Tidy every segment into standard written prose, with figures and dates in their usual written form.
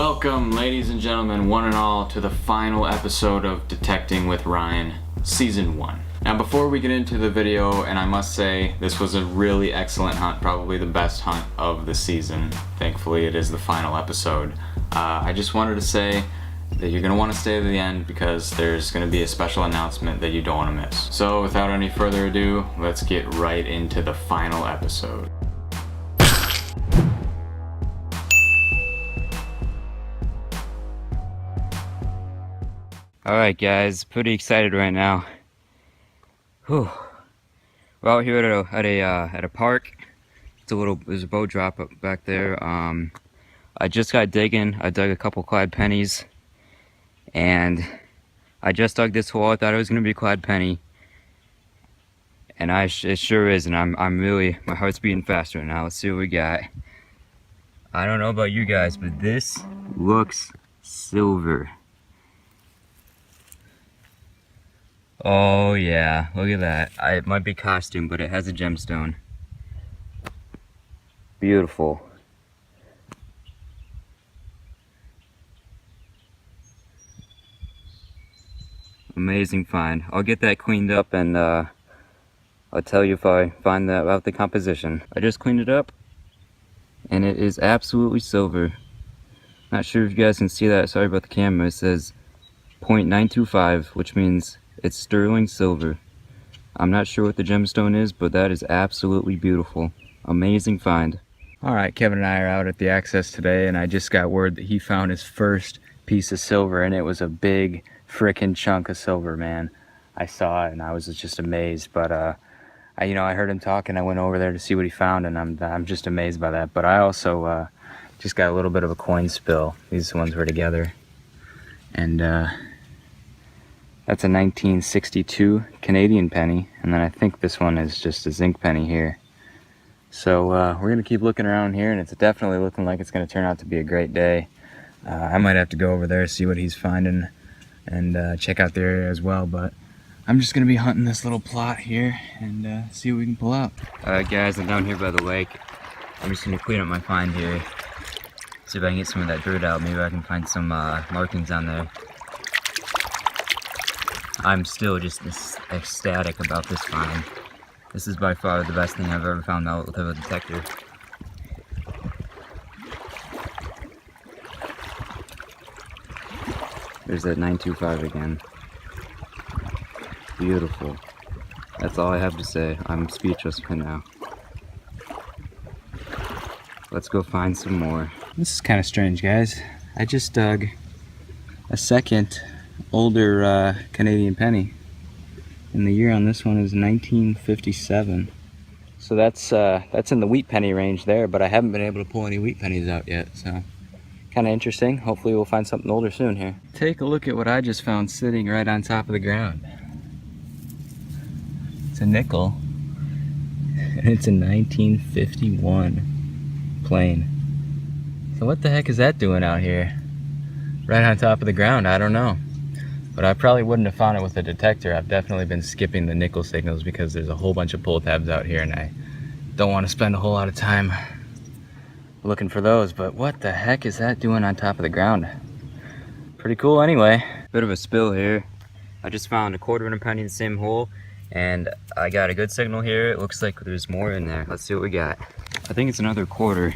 Welcome, ladies and gentlemen, one and all, to the final episode of Detecting with Ryan, Season 1. Now, before we get into the video, and I must say, this was a really excellent hunt, probably the best hunt of the season. Thankfully, it is the final episode. I just wanted to say that you're going to want to stay to the end because there's going to be a special announcement that you don't want to miss. So, without any further ado, let's get right into the final episode. Alright guys, pretty excited right now. Whew. We're out here at a park. There's a boat drop up back there. I just got digging. I dug a couple clad pennies. And I just dug this hole. I thought it was gonna be a clad penny. And it sure is, and I'm really, my heart's beating faster now. Let's see what we got. I don't know about you guys, but this looks silver. Oh yeah, look at that. It might be costume, but it has a gemstone. Beautiful. Amazing find. I'll get that cleaned up and I'll tell you if I find out the composition. I just cleaned it up and it is absolutely silver. Not sure if you guys can see that, sorry about the camera. It says 0.925, which means it's sterling silver. I'm not sure what the gemstone is, but that is absolutely beautiful. Amazing find. Alright, Kevin and I are out at the Access today, and I just got word that he found his first piece of silver, and it was a big frickin' chunk of silver, man. I saw it and I was just amazed, but I heard him talk and I went over there to see what he found, and I'm just amazed by that. But I also just got a little bit of a coin spill. These ones were together, and that's a 1962 Canadian penny, and then I think this one is just a zinc penny here. So we're gonna keep looking around here, and it's definitely looking like it's gonna turn out to be a great day. I might have to go over there, see what he's finding, and check out the area as well, but I'm just gonna be hunting this little plot here and see what we can pull out. Alright guys, I'm down here by the lake. I'm just gonna clean up my find here, see if I can get some of that dirt out. Maybe I can find some markings on there. I'm still just ecstatic about this find. This is by far the best thing I've ever found out with a detector. There's that 925 again. Beautiful. That's all I have to say. I'm speechless right now. Let's go find some more. This is kind of strange, guys. I just dug a second older Canadian penny, and the year on this one is 1957. So that's in the wheat penny range there, but I haven't been able to pull any wheat pennies out yet, so kind of interesting. Hopefully we'll find something older soon here. Take a look at what I just found sitting right on top of the ground. It's a nickel, and it's a 1951 plain. So what the heck is that doing out here? Right on top of the ground, I don't know. But I probably wouldn't have found it with a detector. I've definitely been skipping the nickel signals because there's a whole bunch of pull tabs out here, and I don't want to spend a whole lot of time looking for those. But what the heck is that doing on top of the ground? Pretty cool anyway. Bit of a spill here. I just found a quarter and a penny in the same hole, and I got a good signal here. It looks like there's more in there. Let's see what we got. I think it's another quarter.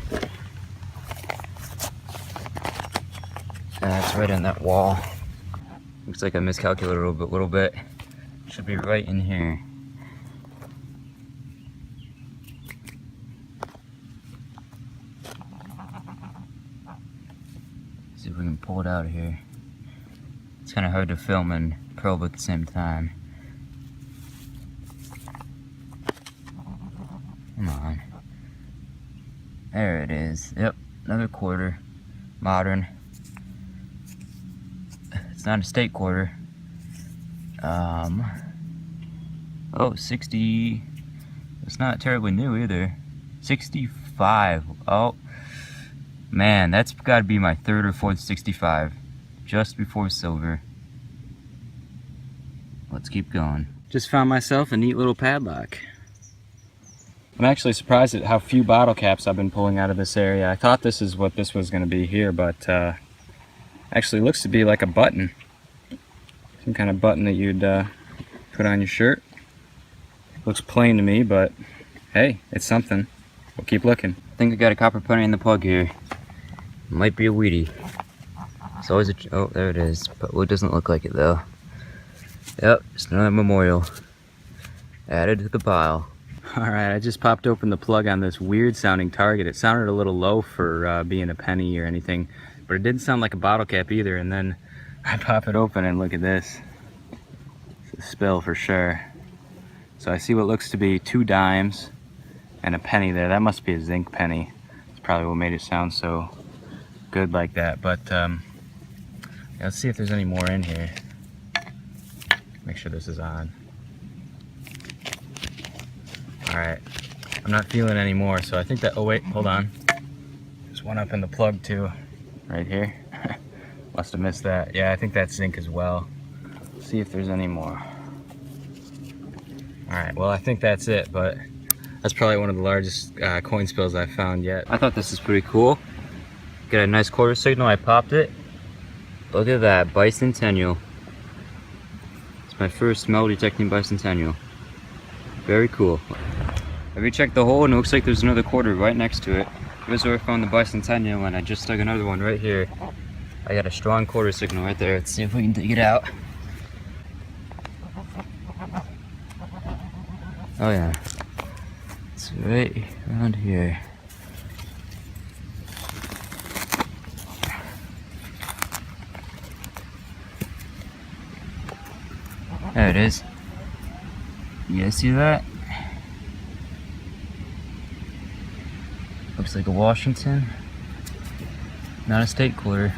And that's right in that wall. Looks like I miscalculated a little bit. Should be right in here. See if we can pull it out of here. It's kind of hard to film and probe at the same time. Come on. There it is. Yep, another quarter. Modern. It's not a state quarter. 60. It's not terribly new either. 65. Oh, man, that's got to be my third or fourth 65. Just before silver. Let's keep going. Just found myself a neat little padlock. I'm actually surprised at how few bottle caps I've been pulling out of this area. I thought this is what this was going to be here, but Actually looks to be like a button. Some kind of button that you'd put on your shirt. Looks plain to me, but hey, it's something. We'll keep looking. I think I got a copper penny in the plug here. Might be a weedy. It's always a... oh, there it is. But it doesn't look like it though. Yep, just another memorial. Added to the pile. Alright, I just popped open the plug on this weird sounding target. It sounded a little low for being a penny or anything, but it didn't sound like a bottle cap either. And then I pop it open and look at this. It's a spill for sure. So I see what looks to be 2 dimes and a penny there. That must be a zinc penny. It's probably what made it sound so good like that. But yeah, let's see if there's any more in here. Make sure this is on. Alright, I'm not feeling any more, so I think that, oh wait, hold on. There's one up in the plug too, right here. Must have missed that. Yeah, I think that's zinc as well. Let's see if there's any more. Alright, well I think that's it, but that's probably one of the largest coin spills I've found yet. I thought this was pretty cool. Got a nice quarter signal, I popped it. Look at that, bicentennial. It's my first metal detecting bicentennial. Very cool. Have you checked the hole? And it looks like there's another quarter right next to it. Here's where I found the bicentennial, and I just dug another one right here. I got a strong quarter signal right there. Let's see if we can dig it out. Oh yeah, it's right around here. There it is. You guys see that? Looks like a Washington. Not a state quarter.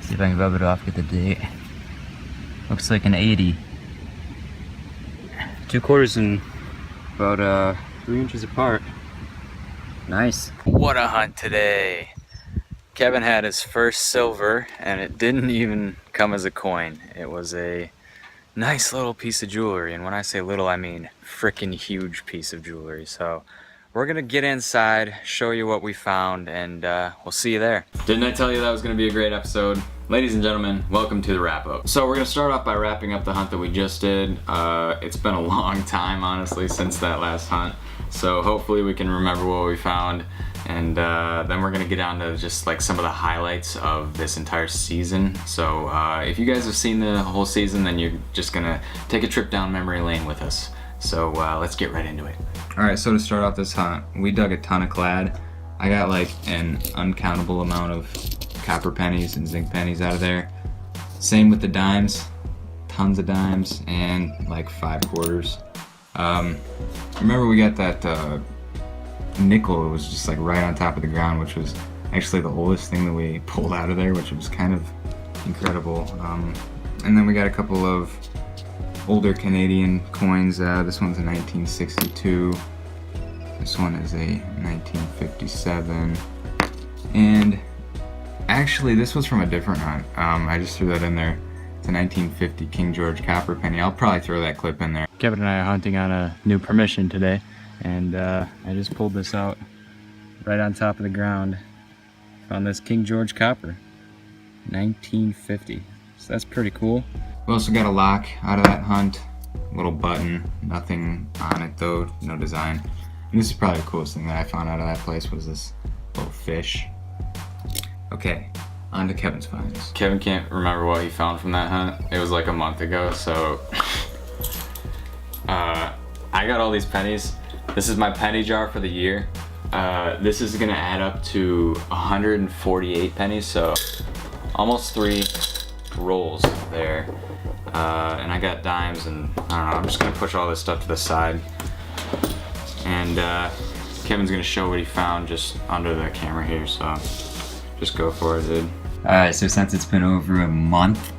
See if I can rub it off, get the date. Looks like an 80. 2 quarters and about 3 inches apart. Nice. What a hunt today. Kevin had his first silver, and it didn't even come as a coin. It was a nice little piece of jewelry, and when I say little, I mean freaking huge piece of jewelry. So we're gonna get inside, show you what we found, and we'll see you there. Didn't I tell you that was gonna be a great episode? Ladies and gentlemen, welcome to the wrap up. So we're gonna start off by wrapping up the hunt that we just did. It's been a long time, honestly, since that last hunt. So hopefully we can remember what we found, and then we're gonna get on to just like some of the highlights of this entire season. So if you guys have seen the whole season, then you're just gonna take a trip down memory lane with us. So let's get right into it. All right, so to start off this hunt, we dug a ton of clad. I got like an uncountable amount of copper pennies and zinc pennies out of there. Same with the dimes, tons of dimes, and like 5 quarters. Remember we got that nickel. It was just like right on top of the ground, which was actually the oldest thing that we pulled out of there, which was kind of incredible. And then we got a couple of older Canadian coins. This one's a 1962. This one is a 1957. And actually this was from a different hunt. I just threw that in there. It's a 1950 King George copper penny. I'll probably throw that clip in there. Kevin and I are hunting on a new permission today, and I just pulled this out right on top of the ground. Found this King George copper, 1950. So that's pretty cool. We also got a lock out of that hunt. Little button, nothing on it though, no design. And this is probably the coolest thing that I found out of that place was this little fish. Okay, on to Kevin's finds. Kevin can't remember what he found from that hunt. It was like a month ago, so I got all these pennies. This is my penny jar for the year. This is gonna add up to 148 pennies, so almost 3 rolls there. And I got dimes, and I don't know, I'm just gonna push all this stuff to the side. And Kevin's gonna show what he found just under the camera here, so just go for it, dude. Alright, so since it's been over a month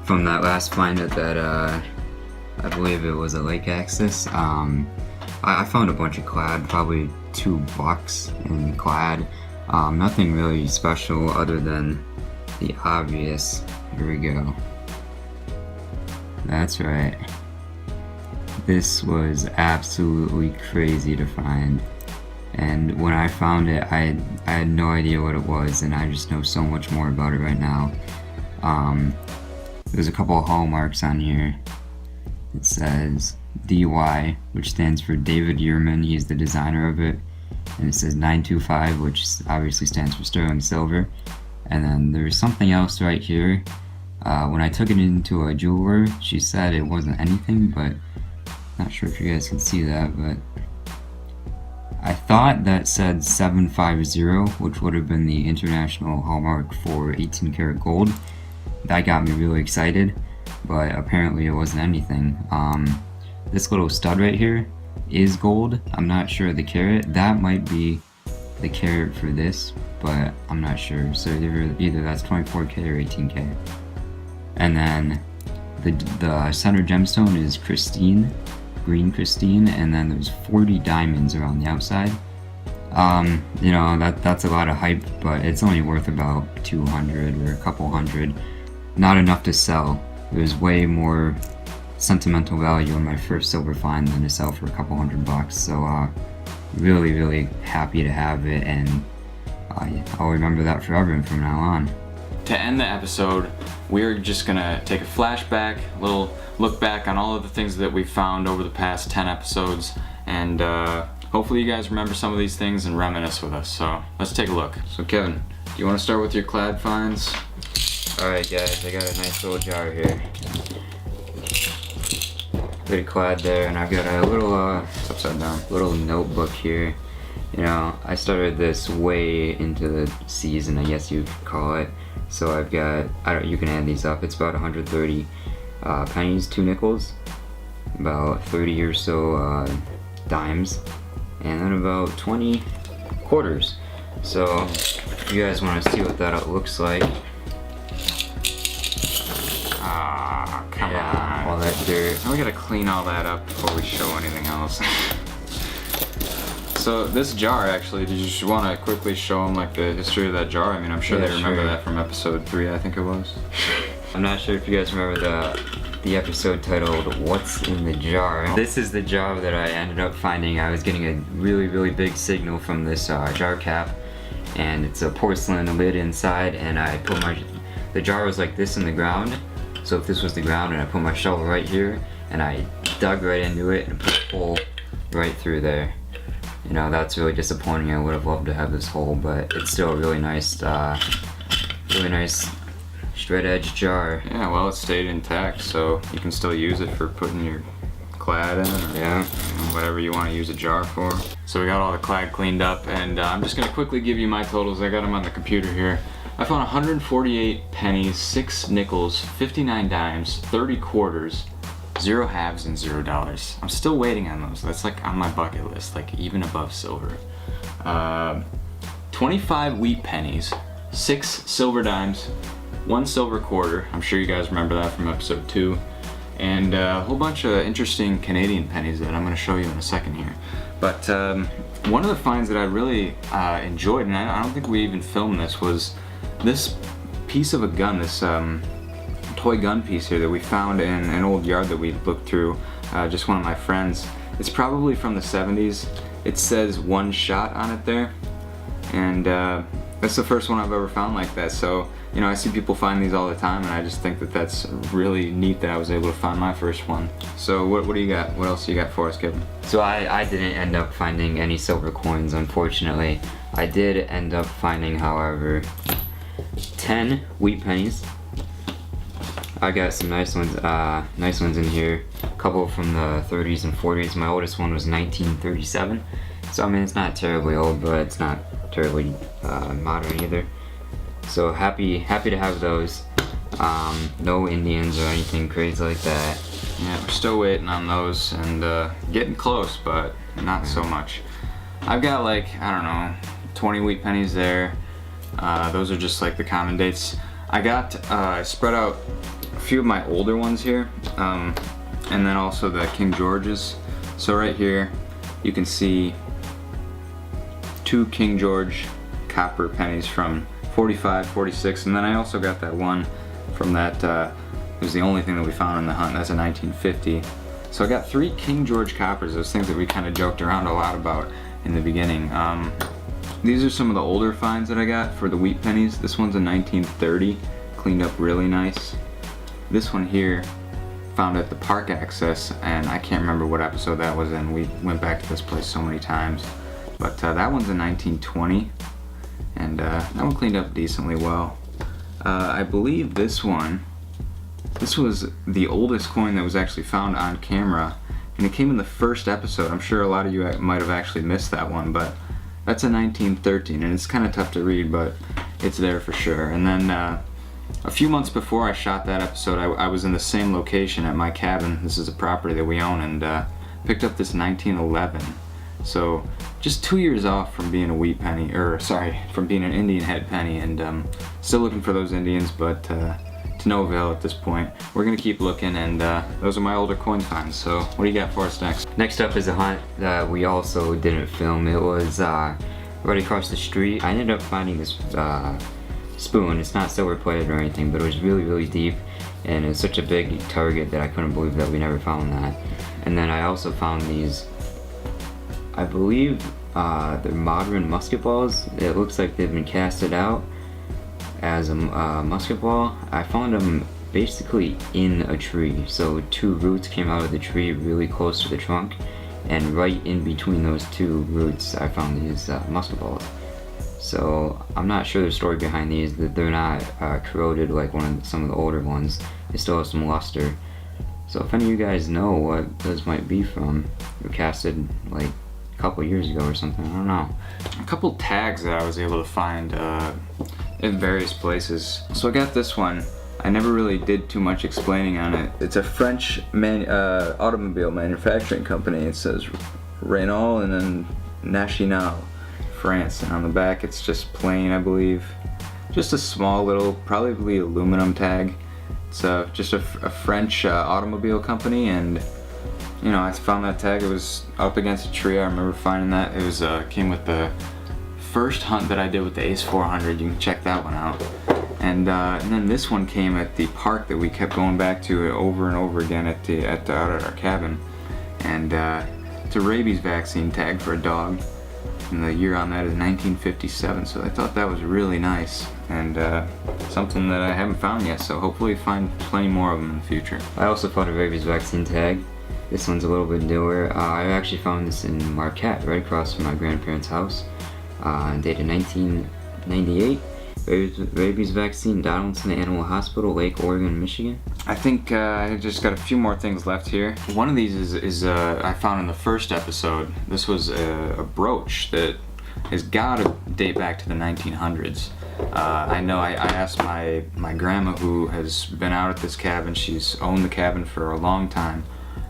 from that last find at that, I believe it was a lake axis, I found a bunch of clad, probably $2 in clad. Nothing really special other than the obvious. Here we go. That's right. This was absolutely crazy to find. And when I found it, I had no idea what it was, and I just know so much more about it right now. There's a couple of hallmarks on here. It says DY, which stands for David Yearman. He's the designer of it. And it says 925, which obviously stands for sterling silver. And then there's something else right here. When I took it into a jeweler, she said it wasn't anything, but not sure if you guys can see that, but I thought that said 750, which would have been the international hallmark for 18 karat gold. That got me really excited, but apparently it wasn't anything. This little stud right here is gold. I'm not sure of the carat. That might be the carat for this, but I'm not sure. So either that's 24K or 18K. And then the center gemstone is Christine, green Christine, and then there's 40 diamonds around the outside. You know, that's a lot of hype, but it's only worth about 200 or a couple hundred. Not enough to sell. There's way more sentimental value in my first silver find than to sell for a couple $100. So really happy to have it, and I'll remember that forever and from now on. To end the episode, we're just gonna take a flashback, a little look back on all of the things that we found over the past 10 episodes, and hopefully you guys remember some of these things and reminisce with us. So let's take a look. So Kevin, do you want to start with your clad finds? Alright guys, I got a nice little jar here. Bit of clad there, and I've got a little It's upside down. little notebook here. You know, I started this way into the season, I guess you'd call it. So I've got, you can add these up, it's about 130 pennies, 2 nickels, about 30 or so dimes, and then about 20 quarters. So if you guys want to see what that looks like. Come on. All that dirt. Now we gotta clean all that up before we show anything else. So this jar, actually, did you just want to quickly show them like the history of that jar? I mean, I'm sure Yeah, they remember sure. that from episode 3, I think it was. I'm not sure if you guys remember the episode titled "What's in the Jar." This is the jar that I ended up finding. I was getting a really big signal from this jar cap, and it's a porcelain lid inside, and I put the jar was like this in the ground. So if this was the ground, and I put my shovel right here, and I dug right into it and put a hole right through there. You know, that's really disappointing. I would have loved to have this hole, but it's still a really nice straight edge jar. Yeah, well, it stayed intact, so you can still use it for putting your clad in, or Yeah. whatever you want to use a jar for. So we got all the clad cleaned up, and I'm just gonna quickly give you my totals. I got them on the computer here. I found 148 pennies, 6 nickels, 59 dimes, 30 quarters, 0 halves, and $0. I'm still waiting on those. That's like on my bucket list, like even above silver. 25 wheat pennies, 6 silver dimes, 1 silver quarter. I'm sure you guys remember that from episode 2. And a whole bunch of interesting Canadian pennies that I'm going to show you in a second here. But one of the finds that I really enjoyed, and I don't think we even filmed this, was this piece of a gun, this toy gun piece here that we found in an old yard that we looked through, just one of my friends. It's probably from the 70s. It says 1 shot on it there, and that's the first one I've ever found like that. So, you know, I see people find these all the time, and I just think that that's really neat that I was able to find my first one. So what do you got? What else you got for us, Kevin? So I didn't end up finding any silver coins, unfortunately. I did end up finding, however, 10 wheat pennies. I got some nice ones in here. A couple from the 30s and 40s. My oldest one was 1937. So I mean, it's not terribly old, but it's not terribly modern either. So happy to have those. No Indians or anything crazy like that. Yeah, we're still waiting on those, and getting close, but not so much. I've got like, I don't know, 20 wheat pennies there. Those are just like the common dates. I spread out a few of my older ones here, and then also the King Georges. So right here, you can see 2 King George copper pennies from 45, 46, and then I also got that one from that, it was the only thing that we found in the hunt. That's a 1950. So I got 3 King George coppers, those things that we kind of joked around a lot about. in the beginning. These are some of the older finds that I got for the wheat pennies. This one's a 1930, cleaned up really nice. This one here, found at the park access, and I can't remember what episode that was in. We went back to this place so many times. But that one's a 1920, and that one cleaned up decently well. I believe this was the oldest coin that was actually found on camera, and it came in the first episode. I'm sure a lot of you might have actually missed that one, but that's a 1913, and it's kind of tough to read, but it's there for sure. And then a few months before I shot that episode, I was in the same location at my cabin. This is a property that we own, and picked up this 1911. So just 2 years off from being a wheat penny, from being an Indian head penny, and still looking for those Indians, but to no avail at this point. We're gonna keep looking, and those are my older coin finds. So what do you got for us next? Next up is a hunt that we also didn't film. It was right across the street. I ended up finding this spoon. It's not silver plated or anything, but it was really, really deep, and it's such a big target that I couldn't believe that we never found that. And then I also found these, I believe they're modern musket balls. It looks like they've been casted out as a musket ball. I found them basically in a tree. So 2 roots came out of the tree really close to the trunk, and right in between those 2 roots I found these musket balls. So I'm not sure the story behind these, that they're not corroded like some of the older ones. They still have some luster. So if any of you guys know what those might be from, they were casted like a couple years ago or something, I don't know. A couple tags that I was able to find in various places. So I got this one. I never really did too much explaining on it. It's a French automobile manufacturing company. It says Renault and then National, France, and on the back it's just plain, I believe. Just a small little, probably aluminum tag. It's just a French automobile company, and you know, I found that tag. It was up against a tree. I remember finding that. It was came with the first hunt that I did with the Ace 400. You can check that one out. And then this one came at the park that we kept going back to over and over again out at our cabin. And it's a rabies vaccine tag for a dog. And the year on that is 1957. So I thought that was really nice, and something that I haven't found yet. So hopefully find plenty more of them in the future. I also found a rabies vaccine tag. This one's a little bit newer. I actually found this in Marquette, right across from my grandparents' house. Dated 1998. Rabies vaccine, Donaldson Animal Hospital, Lake Oregon, Michigan. I think I just got a few more things left here. One of these is I found in the first episode. This was a brooch that has got to date back to the 1900s. I know I asked my grandma, who has been out at this cabin. She's owned the cabin for a long time,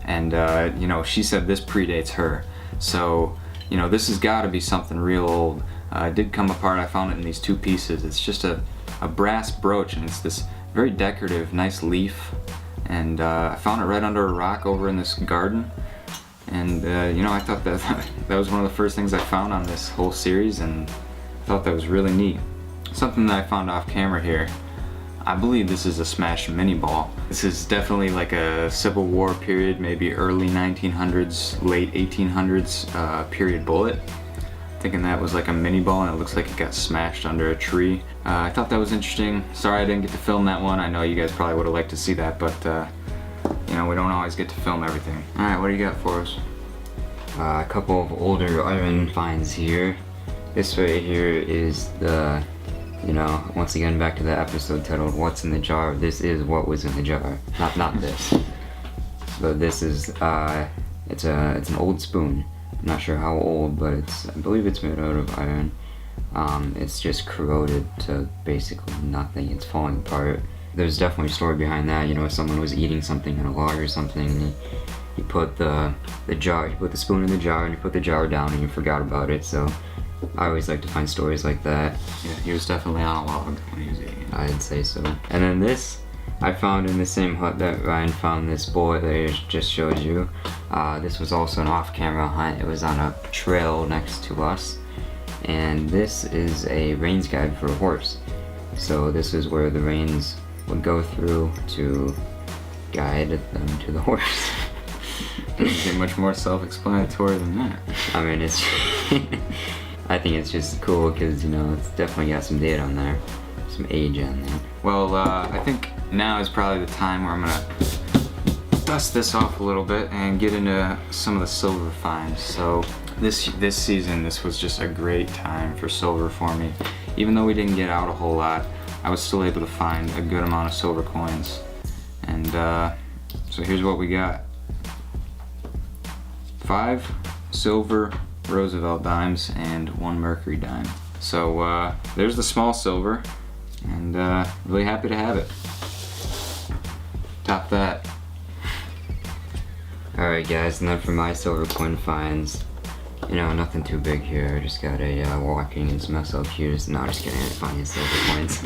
and you know, she said this predates her. So you know, this has got to be something real old. It did come apart. I found it in these 2 pieces. It's just a brass brooch, and it's this very decorative, nice leaf. And I found it right under a rock over in this garden. And you know, I thought that that was one of the first things I found on this whole series, and I thought that was really neat. Something that I found off camera here. I believe this is a smashed mini ball. This is definitely like a Civil War period, maybe early 1900s, late 1800s period bullet. Thinking that was like a mini ball, and it looks like it got smashed under a tree. I thought that was interesting. Sorry I didn't get to film that one. I know you guys probably would have liked to see that, but you know, we don't always get to film everything. Alright, what do you got for us? A couple of older iron finds here. This right here is the, you know, once again back to the episode titled "What's in the Jar." This is what was in the jar, not this. So this is it's an old spoon. I'm not sure how old, but I believe it's made out of iron. It's just corroded to basically nothing. It's falling apart. There's definitely a story behind that. You know, if someone was eating something in a log or something, and you put the jar, you put the spoon in the jar, and you put the jar down, and you forgot about it. So I always like to find stories like that. Yeah, he was definitely on a log when he was eating. I'd say so. And then this, I found in the same hut that Ryan found this bullet that I just showed you. This was also an off-camera hunt. It was on a trail next to us. And this is a reins guide for a horse. So this is where the reins would go through to guide them to the horse. Doesn't get much more self-explanatory than that. I mean, it's I think it's just cool because, you know, it's definitely got some date on there, some age on there. Well, I think now is probably the time where I'm gonna dust this off a little bit and get into some of the silver finds. So this season, this was just a great time for silver for me. Even though we didn't get out a whole lot, I was still able to find a good amount of silver coins. And so here's what we got. 5 silver Roosevelt dimes and 1 Mercury dime. So there's the small silver, and really happy to have it. Top that. Alright guys, and then for my silver coin finds, you know, nothing too big here. I just got a walking and smell so cute. No, just kidding, I didn't find any silver coins.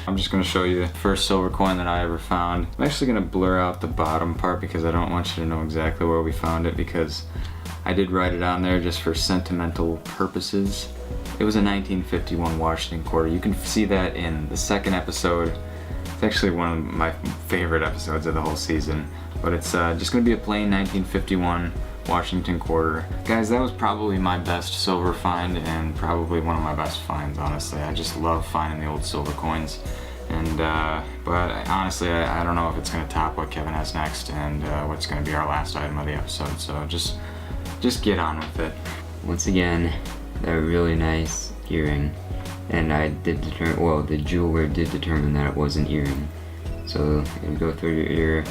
I'm just gonna show you the first silver coin that I ever found. I'm actually gonna blur out the bottom part because I don't want you to know exactly where we found it, because I did write it on there just for sentimental purposes. It was a 1951 Washington quarter. You can see that in the second episode. It's actually one of my favorite episodes of the whole season. But it's just gonna be a plain 1951 Washington quarter. Guys, that was probably my best silver find and probably one of my best finds, honestly. I just love finding the old silver coins. And but honestly, I don't know if it's gonna top what Kevin has next and what's gonna be our last item of the episode. So just get on with it. Once again, a really nice earring. And I did determine, well, the jeweler did determine that it was an earring. So it would go through your ear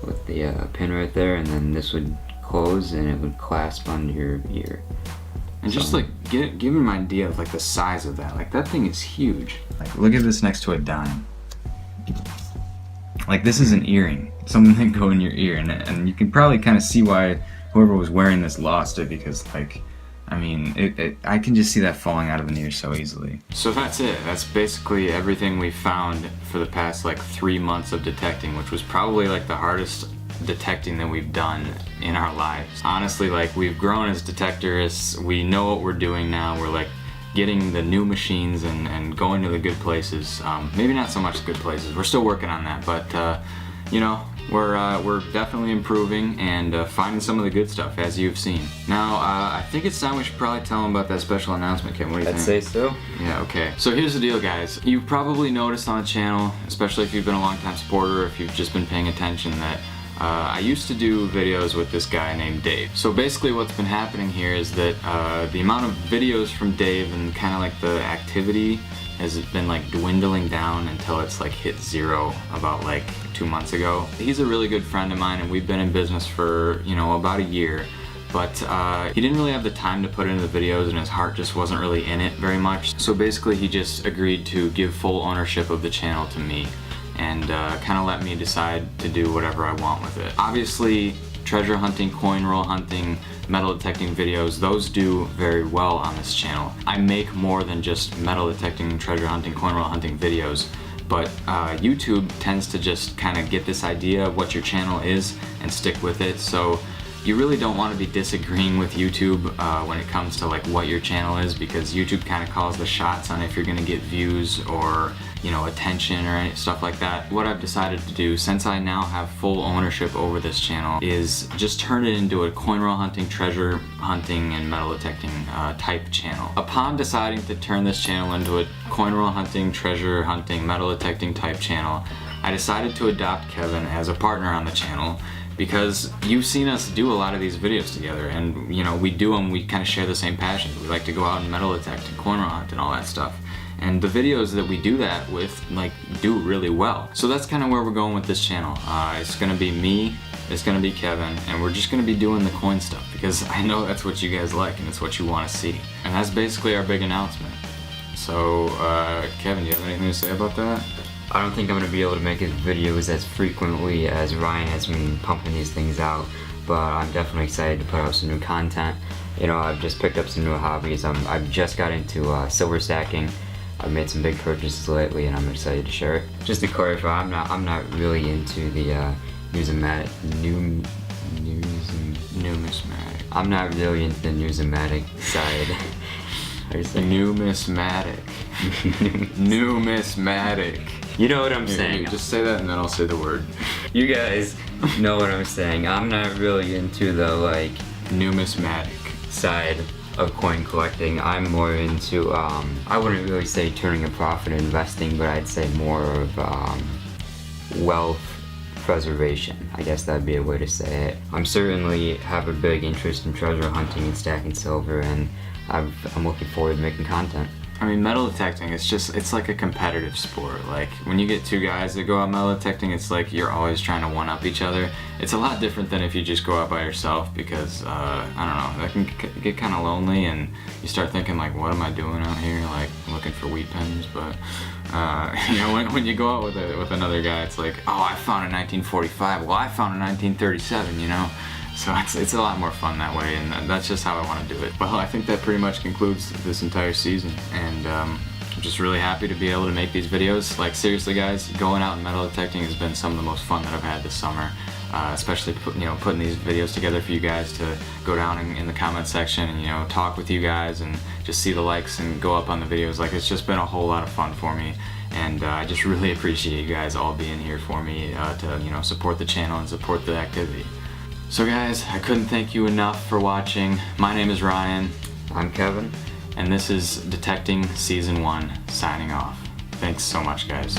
with the pin right there, and then this would close and it would clasp onto your ear. And just like give me an idea of like the size of that. Like that thing is huge. Like look at this next to a dime. Like this is an earring, something that go in your ear, and you can probably kind of see why whoever was wearing this lost it, because like, I mean, I can just see that falling out of an ear so easily. So that's it. That's basically everything we found for the past like 3 months of detecting, which was probably like the hardest detecting that we've done in our lives. Honestly, like we've grown as detectorists. We know what we're doing now. We're like getting the new machines and going to the good places. Maybe not so much good places. We're still working on that, but you know, we're definitely improving and finding some of the good stuff, as you've seen. Now, I think it's time we should probably tell them about that special announcement, Kim. What do you think? I'd say so. Yeah, okay. So here's the deal, guys. You've probably noticed on the channel, especially if you've been a long-time supporter, or if you've just been paying attention, that I used to do videos with this guy named Dave. So basically what's been happening here is that the amount of videos from Dave and kind of like the activity has been like dwindling down until it's like hit 0 about like 2 months ago. He's a really good friend of mine and we've been in business for, you know, about a year. But he didn't really have the time to put into the videos and his heart just wasn't really in it very much. So basically he just agreed to give full ownership of the channel to me and kind of let me decide to do whatever I want with it. Obviously, treasure hunting, coin roll hunting, metal detecting videos, those do very well on this channel. I make more than just metal detecting, treasure hunting, coin roll hunting videos, but YouTube tends to just kind of get this idea of what your channel is and stick with it. So you really don't want to be disagreeing with YouTube when it comes to like what your channel is, because YouTube kind of calls the shots on if you're gonna get views or, you know, attention or any stuff like that. What I've decided to do, since I now have full ownership over this channel, is just turn it into a coin roll hunting, treasure hunting, and metal detecting type channel. Upon deciding to turn this channel into a coin roll hunting, treasure hunting, metal detecting type channel, I decided to adopt Kevin as a partner on the channel, because you've seen us do a lot of these videos together, and you know, we do them, we kind of share the same passions. We like to go out and metal detect and coin roll hunt and all that stuff. And the videos that we do that with, like, do really well. So that's kind of where we're going with this channel. It's gonna be me, it's gonna be Kevin, and we're just gonna be doing the coin stuff, because I know that's what you guys like and it's what you wanna see. And that's basically our big announcement. So, Kevin, do you have anything to say about that? I don't think I'm gonna be able to make his videos as frequently as Ryan has been pumping these things out, but I'm definitely excited to put out some new content. You know, I've just picked up some new hobbies. I've just got into silver stacking. I've made some big purchases lately, and I'm excited to share it. Just to clarify, I'm not really into the numismatic. I'm not really into the numismatic side. How do you say? Numismatic. Numismatic. You know what I'm saying. You just say that and then I'll say the word. You guys know what I'm saying. I'm not really into the like numismatic side of coin collecting. I'm more into, I wouldn't really say turning a profit or investing, but I'd say more of wealth preservation. I guess that'd be a way to say it. I'm certainly have a big interest in treasure hunting and stacking silver, and I'm looking forward to making content. I mean, metal detecting, it's like a competitive sport. Like, when you get two guys that go out metal detecting, it's like you're always trying to one-up each other. It's a lot different than if you just go out by yourself, because, I don't know, that can get kind of lonely, and you start thinking, like, what am I doing out here? Like, looking for wheat pens, but, you know, when you go out with another guy, it's like, oh, I found a 1945, well, I found a 1937, you know? So it's a lot more fun that way, and that's just how I want to do it. Well, I think that pretty much concludes this entire season, and I'm just really happy to be able to make these videos. Like, seriously guys, going out and metal detecting has been some of the most fun that I've had this summer, especially putting these videos together for you guys to go down in the comment section and, you know, talk with you guys and just see the likes and go up on the videos. Like, it's just been a whole lot of fun for me, and I just really appreciate you guys all being here for me to, you know, support the channel and support the activity. So guys, I couldn't thank you enough for watching. My name is Ryan. I'm Kevin. And this is Detecting Season 1, signing off. Thanks so much, guys.